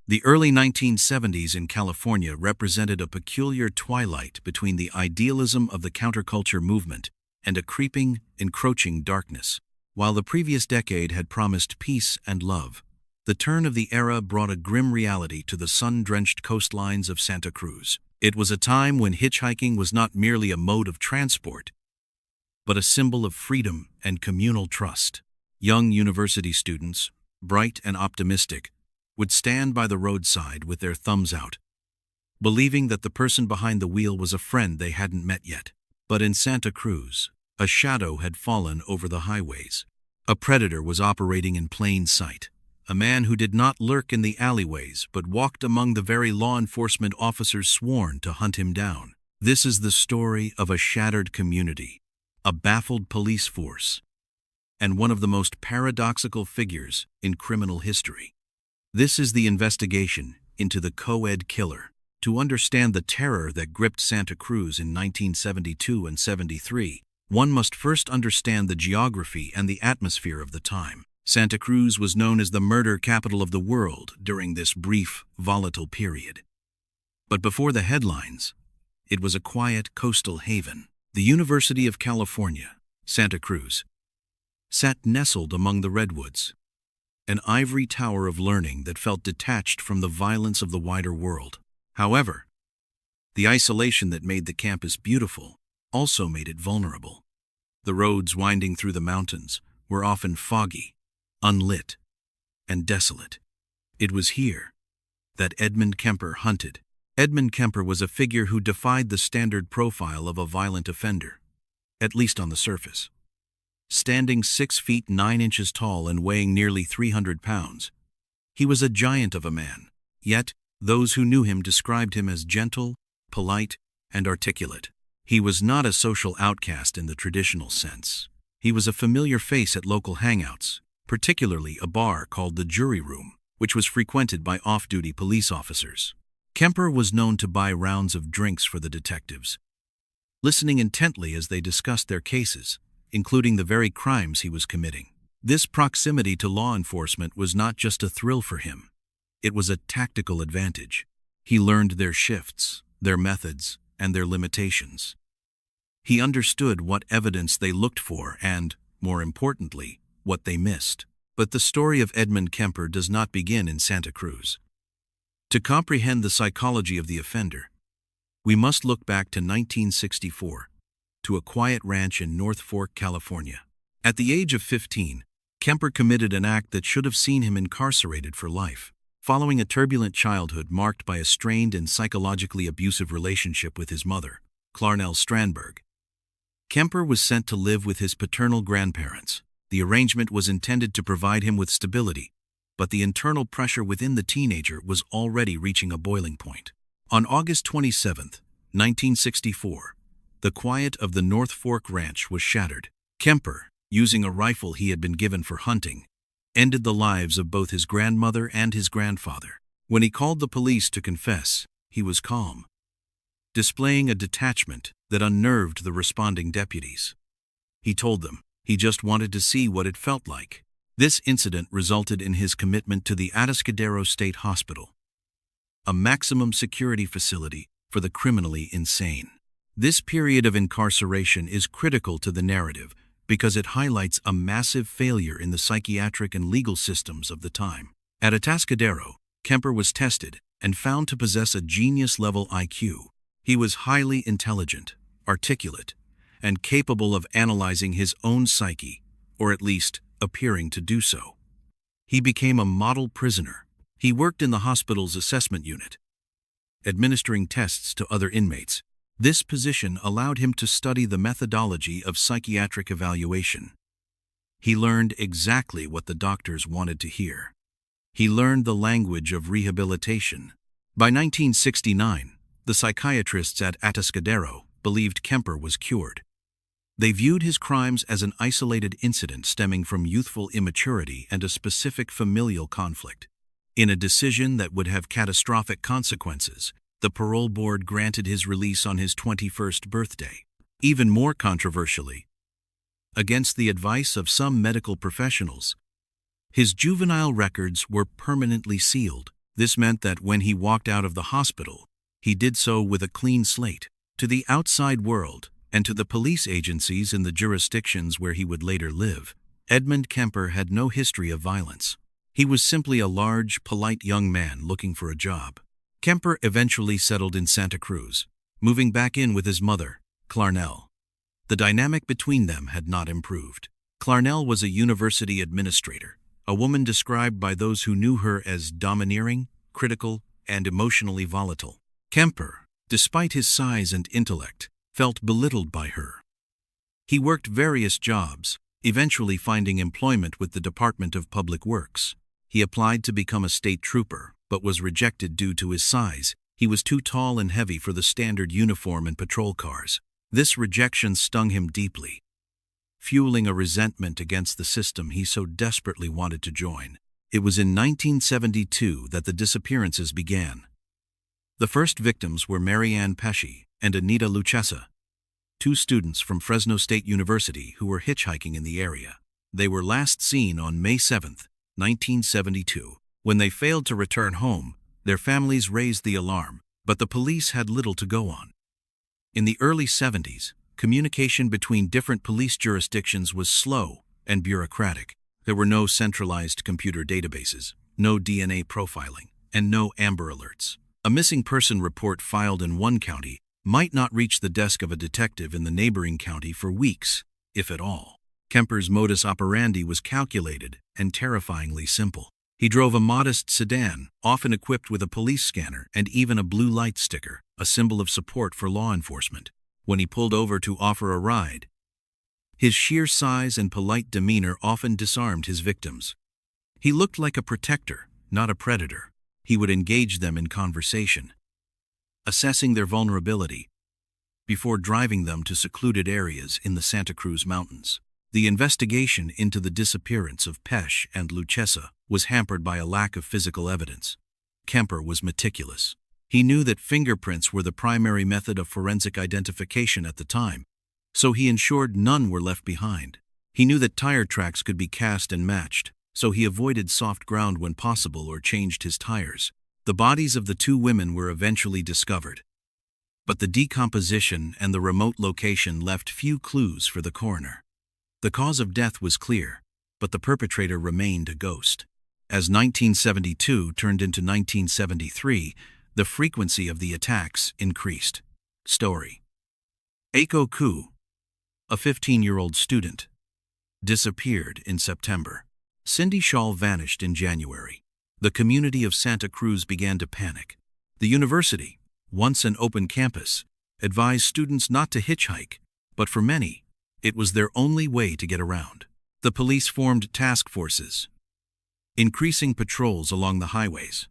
The early 1970s in California represented a peculiar twilight between the idealism of the counterculture movement and a creeping, encroaching darkness. While the previous decade had promised peace and love, the turn of the era brought a grim reality to the sun-drenched coastlines of Santa Cruz. It was a time when hitchhiking was not merely a mode of transport, but a symbol of freedom and communal trust. Young university students, bright and optimistic, would stand by the roadside with their thumbs out, believing that the person behind the wheel was a friend they hadn't met yet. But in Santa Cruz, a shadow had fallen over the highways. A predator was operating in plain sight, a man who did not lurk in the alleyways but walked among the very law enforcement officers sworn to hunt him down. This is the story of a shattered community, a baffled police force, and one of the most paradoxical figures in criminal history. This is the investigation into the co-ed killer. To understand the terror that gripped Santa Cruz in 1972 and 73, one must first understand the geography and the atmosphere of the time. Santa Cruz was known as the murder capital of the world during this brief, volatile period. But before the headlines, it was a quiet coastal haven. The University of California, Santa Cruz, sat nestled among the redwoods, an ivory tower of learning that felt detached from the violence of the wider world. However, the isolation that made the campus beautiful also made it vulnerable. The roads winding through the mountains were often foggy, unlit, and desolate. It was here that Edmund Kemper hunted. Edmund Kemper was a figure who defied the standard profile of a violent offender, at least on the surface. Standing 6 feet 9 inches tall and weighing nearly 300 pounds, he was a giant of a man. Yet, those who knew him described him as gentle, polite, and articulate. He was not a social outcast in the traditional sense. He was a familiar face at local hangouts, particularly a bar called the Jury Room, which was frequented by off-duty police officers. Kemper was known to buy rounds of drinks for the detectives, listening intently as they discussed their cases, including the very crimes he was committing. This proximity to law enforcement was not just a thrill for him. It was a tactical advantage. He learned their shifts, their methods, and their limitations. He understood what evidence they looked for and, more importantly, what they missed. But the story of Edmund Kemper does not begin in Santa Cruz. To comprehend the psychology of the offender, we must look back to 1964, to a quiet ranch in North Fork, California. At the age of 15, Kemper committed an act that should have seen him incarcerated for life. Following a turbulent childhood marked by a strained and psychologically abusive relationship with his mother, Clarnell Strandberg, Kemper was sent to live with his paternal grandparents. The arrangement was intended to provide him with stability, but the internal pressure within the teenager was already reaching a boiling point. On August 27, 1964, the quiet of the North Fork Ranch was shattered. Kemper, using a rifle he had been given for hunting, ended the lives of both his grandmother and his grandfather. When he called the police to confess, he was calm, displaying a detachment that unnerved the responding deputies. He told them he just wanted to see what it felt like. This incident resulted in his commitment to the Atascadero State Hospital, a maximum security facility for the criminally insane. This period of incarceration is critical to the narrative because it highlights a massive failure in the psychiatric and legal systems of the time. At Atascadero, Kemper was tested and found to possess a genius-level IQ. He was highly intelligent, articulate, and capable of analyzing his own psyche, or at least appearing to do so. He became a model prisoner. He worked in the hospital's assessment unit, administering tests to other inmates. This position allowed him to study the methodology of psychiatric evaluation. He learned exactly what the doctors wanted to hear. He learned the language of rehabilitation. By 1969, the psychiatrists at Atascadero believed Kemper was cured. They viewed his crimes as an isolated incident stemming from youthful immaturity and a specific familial conflict. In a decision that would have catastrophic consequences, the parole board granted his release on his 21st birthday. Even more controversially, against the advice of some medical professionals, his juvenile records were permanently sealed. This meant that when he walked out of the hospital, he did so with a clean slate. To the outside world, and to the police agencies in the jurisdictions where he would later live, Edmund Kemper had no history of violence. He was simply a large, polite young man looking for a job. Kemper eventually settled in Santa Cruz, moving back in with his mother, Clarnell. The dynamic between them had not improved. Clarnell was a university administrator, a woman described by those who knew her as domineering, critical, and emotionally volatile. Kemper, despite his size and intellect, felt belittled by her. He worked various jobs, eventually finding employment with the Department of Public Works. He applied to become a state trooper, but was rejected due to his size. He was too tall and heavy for the standard uniform and patrol cars. This rejection stung him deeply, fueling a resentment against the system he so desperately wanted to join. It was in 1972 that the disappearances began. The first victims were Marianne Pesci and Anita Lucchesa, two students from Fresno State University who were hitchhiking in the area. They were last seen on May 7, 1972. When they failed to return home, their families raised the alarm, but the police had little to go on. In the early 70s, communication between different police jurisdictions was slow and bureaucratic. There were no centralized computer databases, no DNA profiling, and no Amber Alerts. A missing person report filed in one county might not reach the desk of a detective in the neighboring county for weeks, if at all. Kemper's modus operandi was calculated and terrifyingly simple. He drove a modest sedan, often equipped with a police scanner and even a blue light sticker, a symbol of support for law enforcement. When he pulled over to offer a ride, his sheer size and polite demeanor often disarmed his victims. He looked like a protector, not a predator. He would engage them in conversation, assessing their vulnerability, before driving them to secluded areas in the Santa Cruz Mountains. The investigation into the disappearance of Pesci and Lucchesa was hampered by a lack of physical evidence. Kemper was meticulous. He knew that fingerprints were the primary method of forensic identification at the time, so he ensured none were left behind. He knew that tire tracks could be cast and matched, so he avoided soft ground when possible or changed his tires. The bodies of the two women were eventually discovered, but the decomposition and the remote location left few clues for the coroner. The cause of death was clear, but the perpetrator remained a ghost. As 1972 turned into 1973, the frequency of the attacks increased. Story: Aiko Ku, a 15-year-old student, disappeared in September. Cindy Shaw vanished in January. The community of Santa Cruz began to panic. The university, once an open campus, advised students not to hitchhike, but for many, it was their only way to get around. The police formed task forces, increasing patrols along the highways.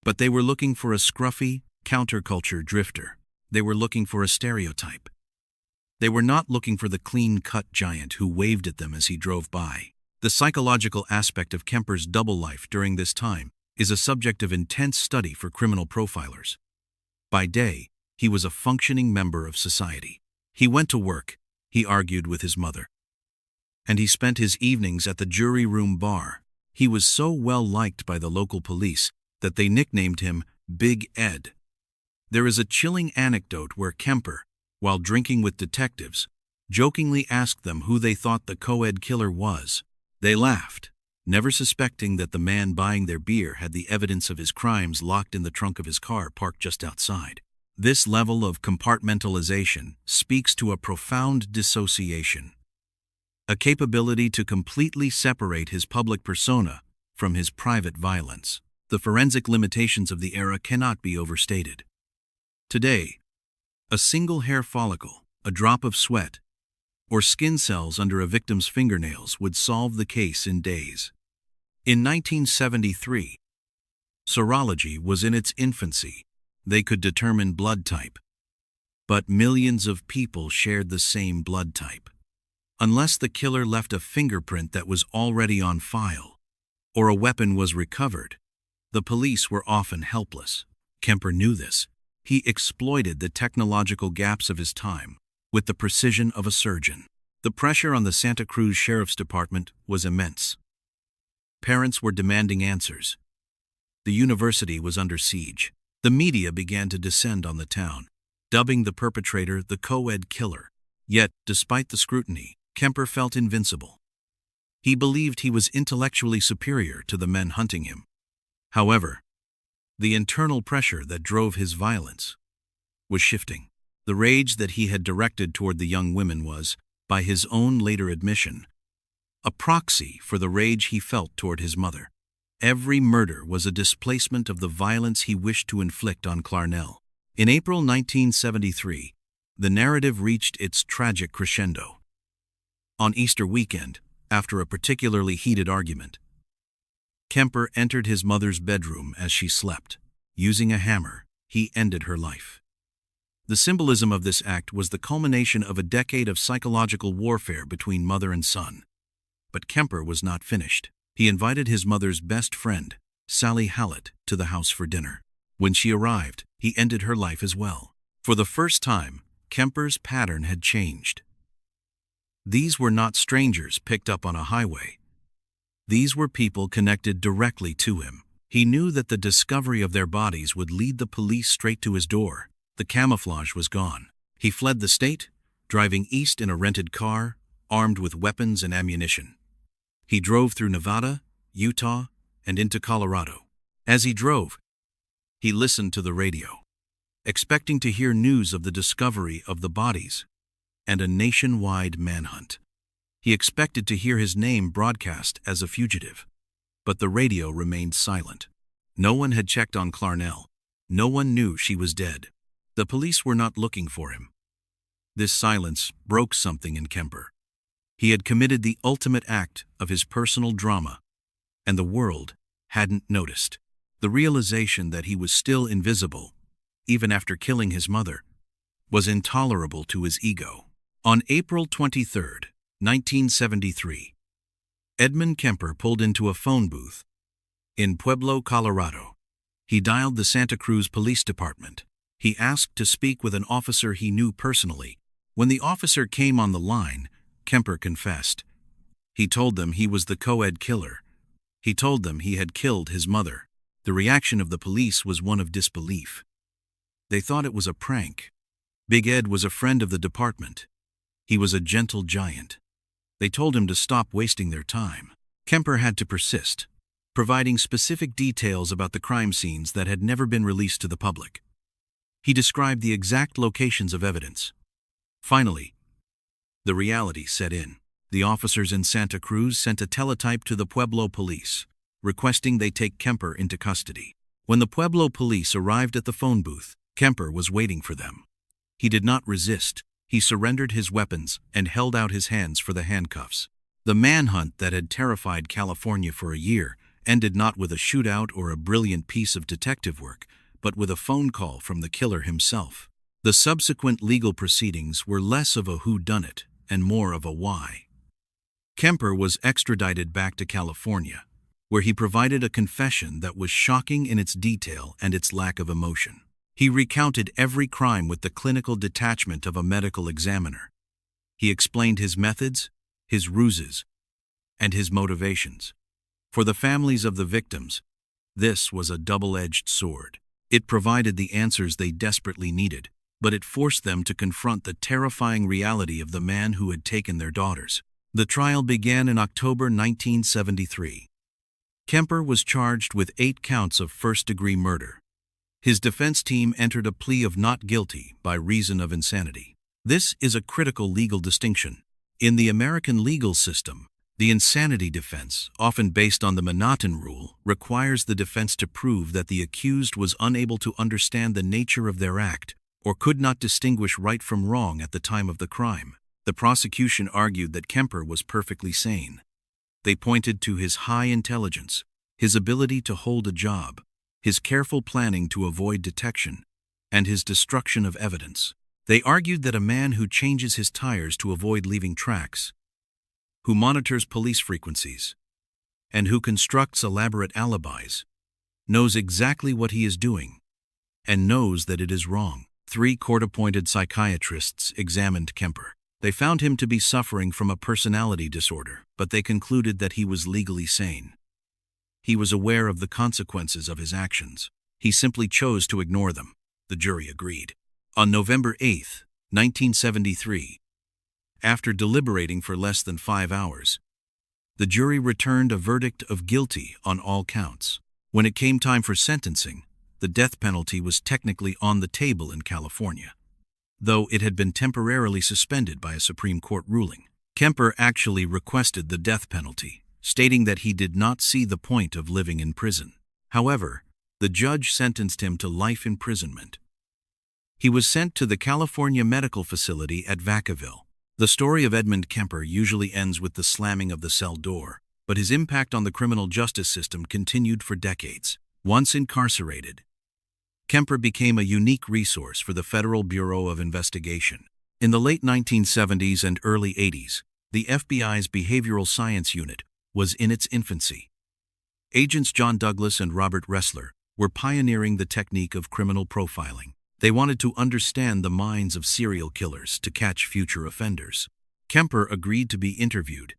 But they were looking for a scruffy, counterculture drifter. They were looking for a stereotype. They were not looking for the clean-cut giant who waved at them as he drove by. The psychological aspect of Kemper's double life during this time is a subject of intense study for criminal profilers. By day, he was a functioning member of society. He went to work, he argued with his mother, and he spent his evenings at the jury room bar. He was so well liked by the local police that they nicknamed him Big Ed. There is a chilling anecdote where Kemper, while drinking with detectives, jokingly asked them who they thought the co-ed killer was. They laughed, never suspecting that the man buying their beer had the evidence of his crimes locked in the trunk of his car parked just outside. This level of compartmentalization speaks to a profound dissociation, a capability to completely separate his public persona from his private violence. The forensic limitations of the era cannot be overstated. Today, a single hair follicle, a drop of sweat, or skin cells under a victim's fingernails would solve the case in days. In 1973, serology was in its infancy. They could determine blood type, but millions of people shared the same blood type. Unless the killer left a fingerprint that was already on file, or a weapon was recovered, the police were often helpless. Kemper knew this. He exploited the technological gaps of his time with the precision of a surgeon. The pressure on the Santa Cruz Sheriff's Department was immense. Parents were demanding answers. The university was under siege. The media began to descend on the town, dubbing the perpetrator the co-ed killer. Yet, despite the scrutiny, Kemper felt invincible. He believed he was intellectually superior to the men hunting him. However, the internal pressure that drove his violence was shifting. The rage that he had directed toward the young women was, by his own later admission, a proxy for the rage he felt toward his mother. Every murder was a displacement of the violence he wished to inflict on Clarnell. In April 1973, the narrative reached its tragic crescendo. On Easter weekend, after a particularly heated argument, Kemper entered his mother's bedroom as she slept. Using a hammer, he ended her life. The symbolism of this act was the culmination of a decade of psychological warfare between mother and son. But Kemper was not finished. He invited his mother's best friend, Sally Hallett, to the house for dinner. When she arrived, he ended her life as well. For the first time, Kemper's pattern had changed. These were not strangers picked up on a highway. These were people connected directly to him. He knew that the discovery of their bodies would lead the police straight to his door. The camouflage was gone. He fled the state, driving east in a rented car, armed with weapons and ammunition. He drove through Nevada, Utah, and into Colorado. As he drove, he listened to the radio, expecting to hear news of the discovery of the bodies and a nationwide manhunt. He expected to hear his name broadcast as a fugitive, but the radio remained silent. No one had checked on Clarnell. No one knew she was dead. The police were not looking for him. This silence broke something in Kemper. He had committed the ultimate act of his personal drama, and the world hadn't noticed. The realization that he was still invisible, even after killing his mother, was intolerable to his ego. On April 23, 1973, Edmund Kemper pulled into a phone booth in Pueblo, Colorado. He dialed the Santa Cruz Police Department. He asked to speak with an officer he knew personally. When the officer came on the line, Kemper confessed. He told them he was the co-ed killer. He told them he had killed his mother. The reaction of the police was one of disbelief. They thought it was a prank. Big Ed was a friend of the department. He was a gentle giant. They told him to stop wasting their time. Kemper had to persist, providing specific details about the crime scenes that had never been released to the public. He described the exact locations of evidence. Finally, the reality set in. The officers in Santa Cruz sent a teletype to the Pueblo police, requesting they take Kemper into custody. When the Pueblo police arrived at the phone booth, Kemper was waiting for them. He did not resist. He surrendered his weapons and held out his hands for the handcuffs. The manhunt that had terrified California for a year ended not with a shootout or a brilliant piece of detective work, but with a phone call from the killer himself. The subsequent legal proceedings were less of a whodunit and more of a why. Kemper was extradited back to California, where he provided a confession that was shocking in its detail and its lack of emotion. He recounted every crime with the clinical detachment of a medical examiner. He explained his methods, his ruses, and his motivations. For the families of the victims, this was a double-edged sword. It provided the answers they desperately needed, but it forced them to confront the terrifying reality of the man who had taken their daughters. The trial began in October 1973. Kemper was charged with 8 counts of first-degree murder. His defense team entered a plea of not guilty by reason of insanity. This is a critical legal distinction. In the American legal system, the insanity defense, often based on the Mindhunter rule, requires the defense to prove that the accused was unable to understand the nature of their act or could not distinguish right from wrong at the time of the crime. The prosecution argued that Kemper was perfectly sane. They pointed to his high intelligence, his ability to hold a job, his careful planning to avoid detection, and his destruction of evidence. They argued that a man who changes his tires to avoid leaving tracks, who monitors police frequencies, and who constructs elaborate alibis, knows exactly what he is doing, and knows that it is wrong. 3 court-appointed psychiatrists examined Kemper. They found him to be suffering from a personality disorder, but they concluded that he was legally sane. He was aware of the consequences of his actions. He simply chose to ignore them. The jury agreed. On November 8, 1973, after deliberating for less than 5 hours, the jury returned a verdict of guilty on all counts. When it came time for sentencing, the death penalty was technically on the table in California, though it had been temporarily suspended by a Supreme Court ruling. Kemper actually requested the death penalty, stating that he did not see the point of living in prison. However, the judge sentenced him to life imprisonment. He was sent to the California Medical Facility at Vacaville. The story of Edmund Kemper usually ends with the slamming of the cell door, but his impact on the criminal justice system continued for decades. Once incarcerated, Kemper became a unique resource for the Federal Bureau of Investigation. In the late 1970s and early 80s, the FBI's Behavioral Science Unit was in its infancy. Agents John Douglas and Robert Ressler were pioneering the technique of criminal profiling. They wanted to understand the minds of serial killers to catch future offenders. Kemper agreed to be interviewed.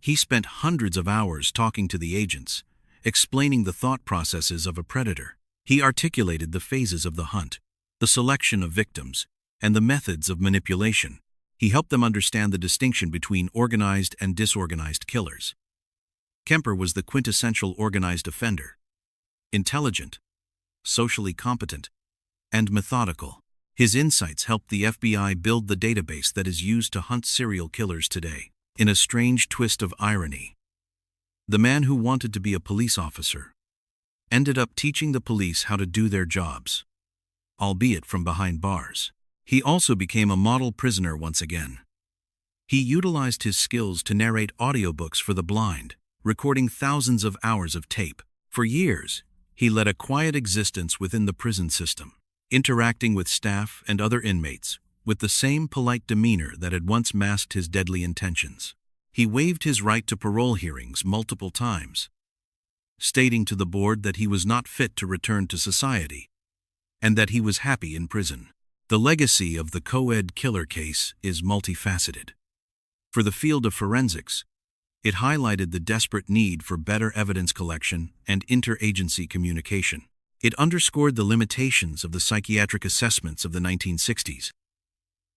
He spent hundreds of hours talking to the agents, explaining the thought processes of a predator. He articulated the phases of the hunt, the selection of victims, and the methods of manipulation. He helped them understand the distinction between organized and disorganized killers. Kemper was the quintessential organized offender. Intelligent, socially competent, and methodical. His insights helped the FBI build the database that is used to hunt serial killers today. In a strange twist of irony, the man who wanted to be a police officer ended up teaching the police how to do their jobs, albeit from behind bars. He also became a model prisoner once again. He utilized his skills to narrate audiobooks for the blind, recording thousands of hours of tape. For years, he led a quiet existence within the prison system, interacting with staff and other inmates with the same polite demeanor that had once masked his deadly intentions. He waived his right to parole hearings multiple times, stating to the board that he was not fit to return to society, and that he was happy in prison. The legacy of the co-ed killer case is multifaceted. For the field of forensics, it highlighted the desperate need for better evidence collection and interagency communication. It underscored the limitations of the psychiatric assessments of the 1960s,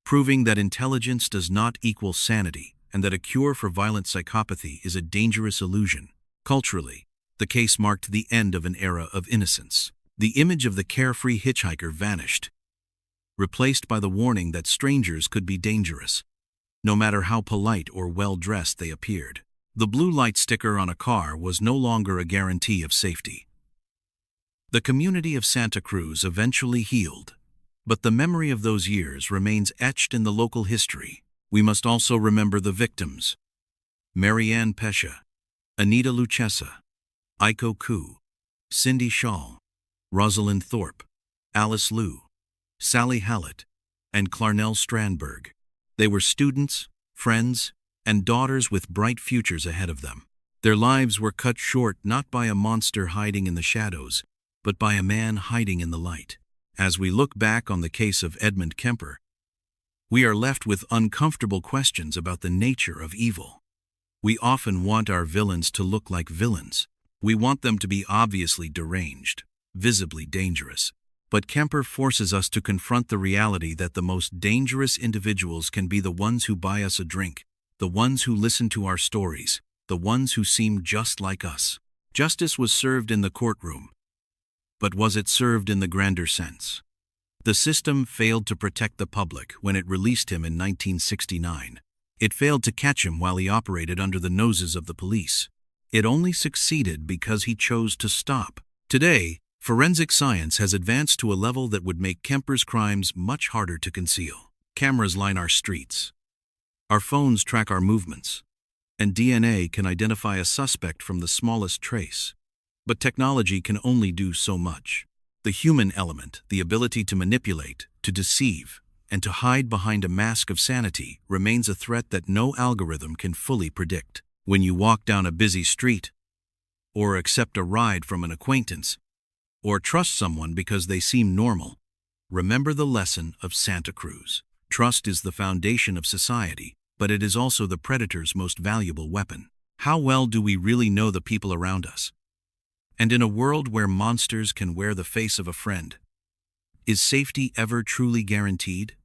proving that intelligence does not equal sanity and that a cure for violent psychopathy is a dangerous illusion. Culturally, the case marked the end of an era of innocence. The image of the carefree hitchhiker vanished, replaced by the warning that strangers could be dangerous, no matter how polite or well-dressed they appeared. The blue light sticker on a car was no longer a guarantee of safety. The community of Santa Cruz eventually healed, but the memory of those years remains etched in the local history. We must also remember the victims: Marianne Pesha, Anita Luchessa, Aiko Koo, Cindy Shaw, Rosalind Thorpe, Alice Liu, Sally Hallett, and Clarnell Strandberg. They were students, friends, and daughters with bright futures ahead of them. Their lives were cut short not by a monster hiding in the shadows, but by a man hiding in the light. As we look back on the case of Edmund Kemper, we are left with uncomfortable questions about the nature of evil. We often want our villains to look like villains. We want them to be obviously deranged, visibly dangerous. But Kemper forces us to confront the reality that the most dangerous individuals can be the ones who buy us a drink, the ones who listen to our stories, the ones who seem just like us. Justice was served in the courtroom, but was it served in the grander sense? The system failed to protect the public when it released him in 1969. It failed to catch him while he operated under the noses of the police. It only succeeded because he chose to stop. Today, forensic science has advanced to a level that would make Kemper's crimes much harder to conceal. Cameras line our streets. Our phones track our movements, and DNA can identify a suspect from the smallest trace. But technology can only do so much. The human element, the ability to manipulate, to deceive, and to hide behind a mask of sanity, remains a threat that no algorithm can fully predict. When you walk down a busy street, or accept a ride from an acquaintance, or trust someone because they seem normal, remember the lesson of Santa Cruz. Trust is the foundation of society, but it is also the predator's most valuable weapon. How well do we really know the people around us? And in a world where monsters can wear the face of a friend, is safety ever truly guaranteed?